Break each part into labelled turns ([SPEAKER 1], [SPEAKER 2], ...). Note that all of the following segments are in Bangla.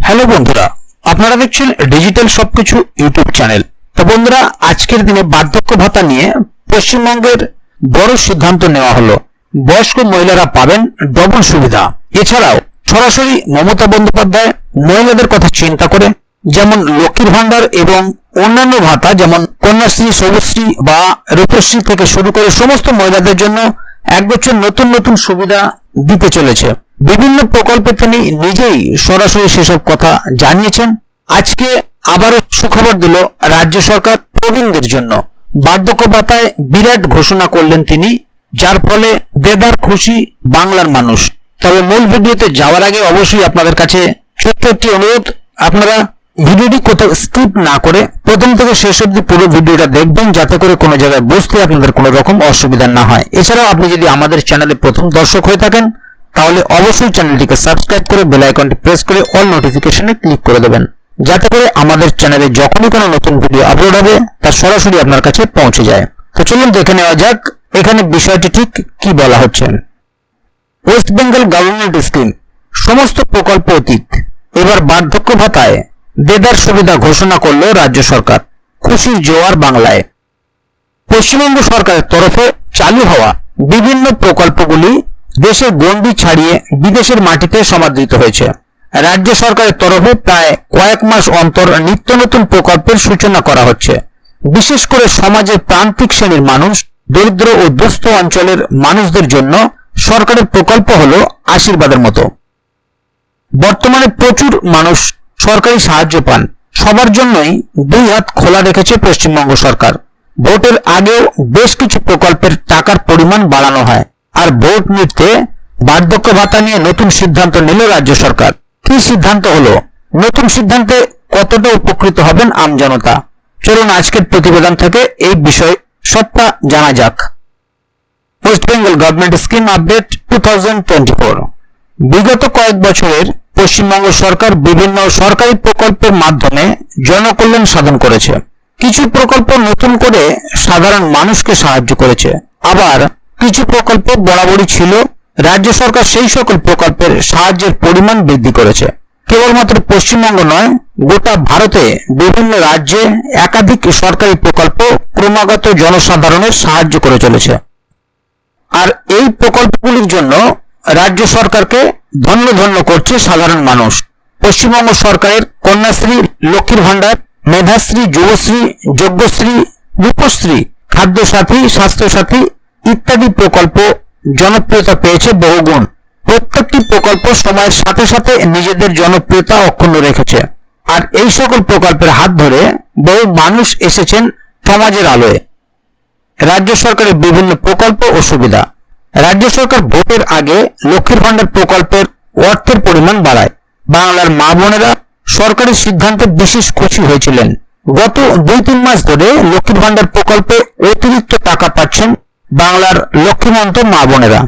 [SPEAKER 1] হ্যালো বন্ধুরা, আপনারা দেখছেন ডিজিটাল সবকিছু ইউটিউব চ্যানেল। তো বন্ধুরা, আজকের দিনে বার্ধক্য ভাতা নিয়ে পশ্চিমবঙ্গের বড় সিদ্ধান্ত নেওয়া হলো। বয়স্ক মহিলারা পাবেন ডবল সুবিধা। এছাড়াও সরাসরি মমতা বন্দ্যোপাধ্যায় মহিলাদের কথা চিন্তা করে যেমন লক্ষ্মীর ভান্ডার এবং অন্যান্য ভাতা যেমন কন্যাশ্রী, সবুজশ্রী বা রূপশ্রী থেকে শুরু করে সমস্ত মহিলাদের জন্য এক বছর নতুন নতুন সুবিধা দিতে চলেছে। বিভিন্ন প্রকল্পে তিনি নিজেই সরাসরি সেসব কথা জানিয়েছেন। আজকে আবারও সুখবর দিল রাজ্য সরকার প্রবীণদের জন্য। বার্ধক্য ভাতায় বিরাট ঘোষণা করলেন তিনি, যার ফলে দেদার খুশি বাংলার মানুষ। তবে মূল ভিডিওতে যাওয়ার আগে অবশ্যই আপনাদের কাছে ছোট্ট একটি অনুরোধ, আপনারা ভিডিওটি কোথাও স্কিপ না করে প্রথম থেকে শেষ অবধি পুরো ভিডিওটা দেখবেন, যাতে করে কোনো জায়গায় বুঝতে আপনাদের কোনো রকম অসুবিধা না হয়। এছাড়াও আপনি যদি আমাদের চ্যানেলে প্রথম দর্শক হয়ে থাকেন তাহলে অবশ্যই চ্যানেলটিকে সাবস্ক্রাইব করে বেল আইকনটি প্রেস করে অল নোটিফিকেশনে ক্লিক করে দেবেন, যাতে করে আমাদের চ্যানেলে যখনই কোনো নতুন ভিডিও আপলোড হবে তা সরাসরি আপনার কাছে পৌঁছে যায়। তো চলুন দেখে নেওয়া যাক এখানে বিষয়টি ঠিক কি বলা হচ্ছে। ওয়েস্ট বেঙ্গল গভর্নমেন্ট স্কিম সমস্ত প্রকল্প অতীত, এবার বার্ধক্য ভাতায় দেদার সুবিধা ঘোষণা করল রাজ্য সরকার। খুশির জোয়ার বাংলায়। পশ্চিমবঙ্গ সরকারের তরফে চালু হওয়া বিভিন্ন প্রকল্পগুলি দেশের গণ্ডি ছাড়িয়ে বিদেশের মাটিতে সমাদৃত হয়েছে। রাজ্য সরকারের তরফে প্রায় কয়েক মাস অন্তর নিত্য নতুন প্রকল্পের সূচনা করা হচ্ছে। বিশেষ করে সমাজের প্রান্তিক শ্রেণীর মানুষ, দরিদ্র ও দুস্থ অঞ্চলের মানুষদের জন্য সরকারের প্রকল্প হলো আশীর্বাদের মতো। বর্তমানে প্রচুর মানুষ সরকারি সাহায্য পান। সবার জন্যই দুই হাত খোলা রেখেছে পশ্চিমবঙ্গ সরকার। ভোটের আগেও বেশ কিছু প্রকল্পের টাকার পরিমাণ বাড়ানো হয়। আর ভোট মিটতে বার্ধক্য ভাতা নিয়ে নতুন সিদ্ধান্ত নিল রাজ্য সরকার। কি সিদ্ধান্ত হলো, নতুন সিদ্ধান্তে কতটা উপকৃত হবেন আমজনতা? চলুন আজকের প্রতিবেদন থেকে এই বিষয়ে সবটা জানা যাক। West Bengal government scheme update 2024। বিগত কয়েক বছরের পশ্চিমবঙ্গ সরকার বিভিন্ন সরকারি প্রকল্পের মাধ্যমে জনকল্যাণ সাধন করেছে। কিছু প্রকল্প নতুন করে সাধারণ মানুষকে সাহায্য করেছে, আবার কিছু প্রকল্প বরাবরই ছিল। রাজ্য সরকার সেই সকল প্রকল্পের সাহায্যের পরিমাণ বৃদ্ধি করেছে। কেবলমাত্র পশ্চিমবঙ্গ নয়, গোটা ভারতে বিভিন্ন রাজ্যে একাধিক সরকারি প্রকল্প ক্রমাগত জনসাধারণের সাহায্য করে চলেছে। আর এই প্রকল্পগুলির জন্য রাজ্য সরকারকে ধন্য ধন্য করছে সাধারণ মানুষ। পশ্চিমবঙ্গ সরকারের কন্যাশ্রী, লক্ষ্মীর ভান্ডার, মেধাশ্রী, যুবশ্রী, যজ্ঞশ্রী, রূপশ্রী, খাদ্যসাথী, স্বাস্থ্যসাথী ইত্যাদি প্রকল্প জনপ্রিয়তা পেয়েছে বহুগুণ। প্রত্যেকটি প্রকল্প সময়ের সাথে সাথে নিজেদের জনপ্রিয়তা অক্ষুণ্ণ রেখেছে। আর এই সকল প্রকল্পের হাত ধরে বহু মানুষ এসেছেন সমাজের আলোয়। রাজ্য সরকারের বিভিন্ন প্রকল্প ও সুবিধা। রাজ্য সরকার ভোটের আগে লক্ষ্মীর ভান্ডার প্রকল্পের অর্থের পরিমাণ বাড়ায়। বাংলার মা বোনেরা সরকারি সিদ্ধান্তে বিশেষ খুশি হয়েছিলেন। গত 2-3 মাস ধরে লক্ষ্মীর ভান্ডার প্রকল্পে অতিরিক্ত টাকা পাচ্ছেন বাংলার লক্ষ্মীমন্ত মা বোনেরা।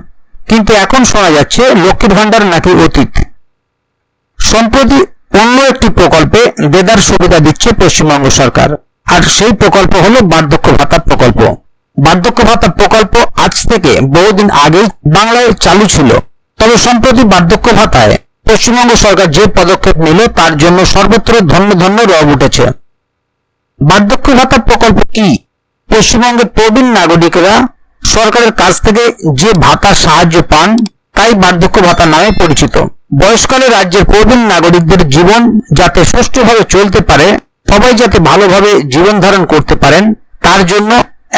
[SPEAKER 1] কিন্তু এখন শোনা যাচ্ছে লক্ষ্মীর ভান্ডার নাকি অতীত। সম্প্রতি অন্য একটি প্রকল্পে দেদার সুবিধা দিচ্ছে পশ্চিমবঙ্গ সরকার, আর সেই প্রকল্প হলো বার্ধক্য ভাতা প্রকল্প। বার্ধক্য ভাতা প্রকল্প আজ থেকে বহুদিন আগেই বাংলায় চালু ছিল। তবে সম্প্রতি বার্ধক্য ভাতায় পশ্চিমবঙ্গ সরকার যে পদক্ষেপ নিল তার জন্য সর্বত্র ধন্য ধন্য রব উঠেছে। বার্ধক্য ভাতা প্রকল্প কি? পশ্চিমবঙ্গের প্রবীণ নাগরিকরা সরকারের কাছ থেকে যে ভাতা সাহায্য পান তাই বার্ধক্য ভাতা নামে পরিচিত। বয়সকালে রাজ্যের প্রবীণ নাগরিকদের জীবন যাতে সুষ্ঠুভাবে চলতে পারে, সবাই যাতে ভালোভাবে জীবন ধারণ করতে পারেন, তার জন্য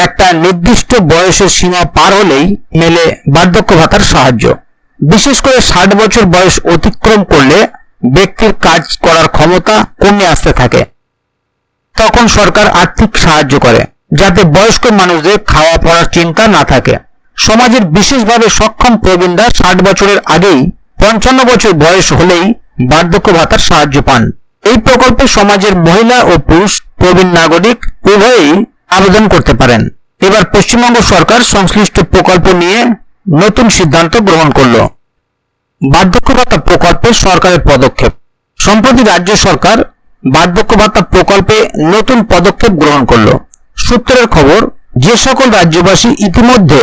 [SPEAKER 1] একটা নির্দিষ্ট বয়সের সীমা পার হলেই মেলে বার্ধক্য ভাতার সাহায্য। বিশেষ করে 60 বছর বয়স অতিক্রম করলে ব্যক্তির কাজ করার ক্ষমতা কমে আসতে থাকে। তখন সরকার আর্থিক সাহায্য করে যাতে বয়স্ক মানুষদের খাওয়া পড়ার চিন্তা না থাকে। সমাজের বিশেষভাবে সক্ষম প্রবীণরা 60 বছরের আগেই 55 বছর বয়স হলেই বার্ধক্য ভাতার সাহায্য পান। এই প্রকল্পে সমাজের মহিলা ও পুরুষ প্রবীণ নাগরিক উভয়েই আবেদন করতে পারেন। এবার পশ্চিমবঙ্গ সরকার সংশ্লিষ্ট প্রকল্প নিয়ে নতুন সিদ্ধান্ত গ্রহণ করল। বার্ধক্য ভাতা প্রকল্পে সরকারের পদক্ষেপ। সম্প্রতি রাজ্য সরকার বার্ধক্য ভাতা প্রকল্পে নতুন পদক্ষেপ গ্রহণ করল। সূত্রের খবর, যে সকল রাজ্যবাসী ইতিমধ্যে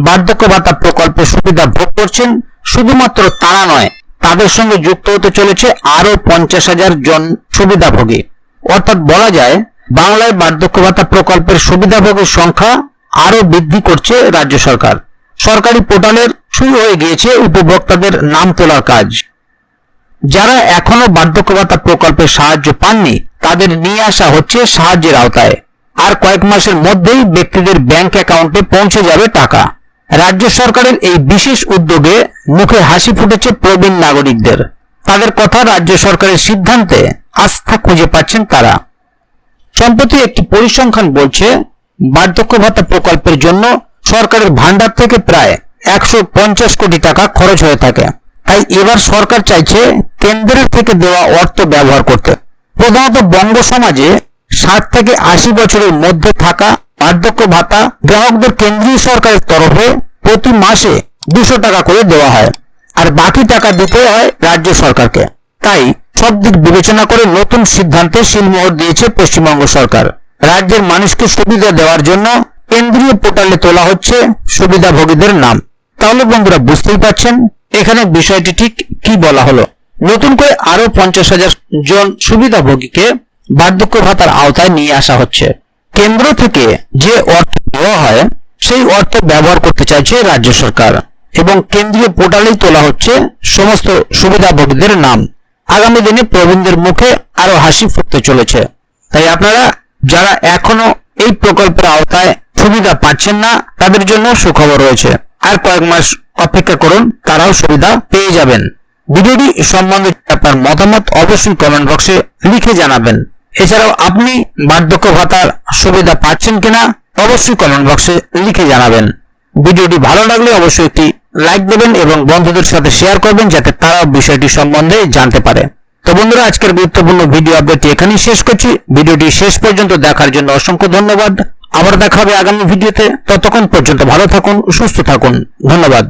[SPEAKER 1] বার্ধক্য ভাতা প্রকল্পের সুবিধা ভোগ করছেন শুধুমাত্র তারা নয়, তাদের সঙ্গে যুক্ত হতে চলেছে আরো 50,000 জন সুবিধাভোগী। অর্থাৎ বলা যায় বাংলায় বার্ধক্য ভাতা প্রকল্পের সুবিধাভোগীর সংখ্যা আরো বৃদ্ধি করছে রাজ্য সরকার। সরকারি পোর্টালের শুরু হয়ে গিয়েছে উপভোক্তাদের নাম তোলার কাজ। যারা এখনো বার্ধক্য ভাতা প্রকল্পের সাহায্য পাননি তাদের নিয়ে আসা হচ্ছে সাহায্যের আওতায়। আর কয়েক মাসের মধ্যেই ব্যক্তিদের ব্যাংক অ্যাকাউন্টে পৌঁছে যাবে টাকা। রাজ্য সরকারের এই বিশেষ উদ্যোগে মুখে হাসি ফুটেছে প্রবীণ নাগরিকদের। তাদের কথা রাজ্য সরকারের সিদ্ধান্তে আস্থা খুঁজে পাচ্ছেন তারা। সম্প্রতি একটি পরিসংখ্যান বলছে বার্ধক্য ভাতা প্রকল্পের জন্য সরকারের ভান্ডার থেকে প্রায় 150 কোটি টাকা খরচ হয়ে থাকে। তাই এবার সরকার চাইছে কেন্দ্রের থেকে দেওয়া অর্থ ব্যবহার করতে। প্রধানত বঙ্গ সমাজে 60 থেকে 80 বছরের মধ্যে থাকা বার্ধক্য ভাতা গ্রাহকদের কেন্দ্রীয় সরকারের তরফে প্রতি মাসে 200 টাকা করে দেওয়া হয়, আর বাকি টাকা দিতে হয় রাজ্য সরকারকে। তাই সব দিক বিবেচনা করে নতুন সিদ্ধান্তে সিলমোহর দিয়েছে পশ্চিমবঙ্গ সরকার। রাজ্যের মানুষকে সুবিধা দেওয়ার জন্য কেন্দ্রীয় পোর্টালে তোলা হচ্ছে সুবিধাভোগীদের নাম। তাহলে বন্ধুরা বুঝতেই পারছেন এখানে বিষয়টি ঠিক কি বলা হলো। নতুন করে আরো 50,000 জন সুবিধাভোগীকে বার্ধক্য ভাতার আওতায় নিয়ে আসা হচ্ছে। কেন্দ্র থেকে যে অর্থ দেওয়া হয় সেই অর্থ ব্যবহার করতে চাইছে রাজ্য সরকার এবং কেন্দ্রীয় পোর্টালেই তোলা হচ্ছে সমস্ত সুবিধাভোগীদের নাম। আগামী দিনে প্রবীণদের মুখে আরো হাসি ফুটতে চলেছে। তাই আপনারা যারা এখনো এই প্রকল্পের আওতায় সুবিধা পাচ্ছেন না তাদের জন্য সুখবর রয়েছে। আর কয়েক মাস অপেক্ষা করুন, তারাও সুবিধা পেয়ে যাবেন। ভিডিওটি সম্বন্ধে আপনার মতামত অবশ্যই কমেন্ট বক্সে লিখে জানাবেন। এছাড়াও আপনি বার্ধক্য ভাতার সুবিধা পাচ্ছেন কিনা অবশ্যই কমেন্ট বক্সে লিখে জানাবেন। ভিডিওটি ভালো লাগলে অবশ্যই একটি লাইক দেবেন এবং বন্ধুদের সাথে শেয়ার করবেন যাতে তারাও বিষয়টি সম্বন্ধে জানতে পারে। তো বন্ধুরা, আজকের গুরুত্বপূর্ণ ভিডিও আপডেটটি এখানেই শেষ করছি। ভিডিওটি শেষ পর্যন্ত দেখার জন্য অসংখ্য ধন্যবাদ। আবার দেখা হবে আগামী ভিডিওতে। ততক্ষণ পর্যন্ত ভালো থাকুন, সুস্থ থাকুন। ধন্যবাদ।